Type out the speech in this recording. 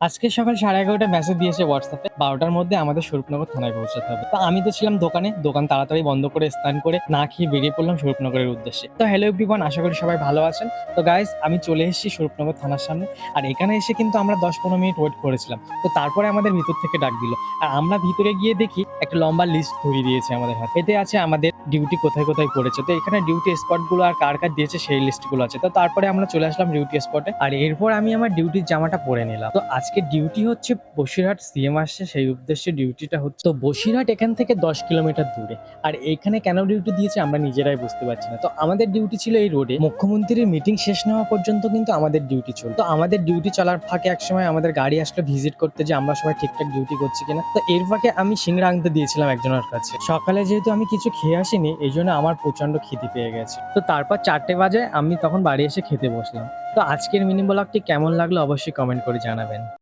আজকে সকাল 11:30টায় মেসেজ দিয়েছে হোয়াটসঅ্যাপে 12টার মধ্যে আমাদের স্বরূপনগর থানায় পৌঁছাতে হবে। তো আমি তো ছিলাম দোকানে, দোকান তাড়াতাড়ি বন্ধ করে স্নান করে না খেয়ে বেরিয়ে পড়লাম স্বরূপনগরের উদ্দেশ্যে। তো হ্যালো এভরিওয়ান, আশা করি সবাই ভালো আছেন। তো গাইস, আমি চলে এসেছি স্বরূপনগর থানার সামনে। আর এখানে এসে কিন্তু আমরা 10-15 মিনিট ওয়েট করেছিলাম। তো তারপরে আমাদের ভিতর থেকে ডাক দিল। আর আমরা ভিতরে গিয়ে দেখি একটা লম্বা লিস্ট ধরিয়ে দিয়েছে আমাদের হাতে। এতে আছে আমাদের ডিউটি কোথায় কোথায় পড়েছে। তো এখানে ডিউটি স্পটগুলো আর কার কার দিয়েছে সেই লিস্টগুলো আছে। তো তারপরে আমরা চলে আসলাম ডিউটি স্পটে। আর এরপর আমি আমার ডিউটির জামাটা পরে নিলাম। তো আজকে ডিউটি হচ্ছে বসিরহাট, সিএম আসছে সেই উদ্দেশ্যে ডিউটিটা হচ্ছে। তো বসিরহাট এখান থেকে 10 কিলোমিটার দূরে। আর এইখানে কেন ডিউটি দিয়েছে আমরা নিজেরাই বুঝতে পারছি না। তো আমাদের ডিউটি ছিল এই রোডে। মুখ্যমন্ত্রীর মিটিং শেষ না হওয়া পর্যন্ত কিন্তু আমাদের ডিউটি চলতো। তো আমাদের ডিউটি চলার ফাঁকে একসময় আমাদের গাড়ি আসলো ভিজিট করতে যে আমরা সবাই ঠিকঠাক ডিউটি করছি কিনা। তো এর ফাঁকে আমি সিংড়া আনতে দিয়েছিলাম একজনের কাছে। সকালে যেহেতু আমি কিছু খেয়ে আসিনি, এই জন্য আমার প্রচন্ড খিদে পেয়ে গেছে। তো তারপর 4টে বাজে আমি তখন বাড়ি এসে খেতে বসলাম। তো আজকের মিনি ব্লগটি কেমন লাগলো অবশ্যই কমেন্ট করে জানাবেন।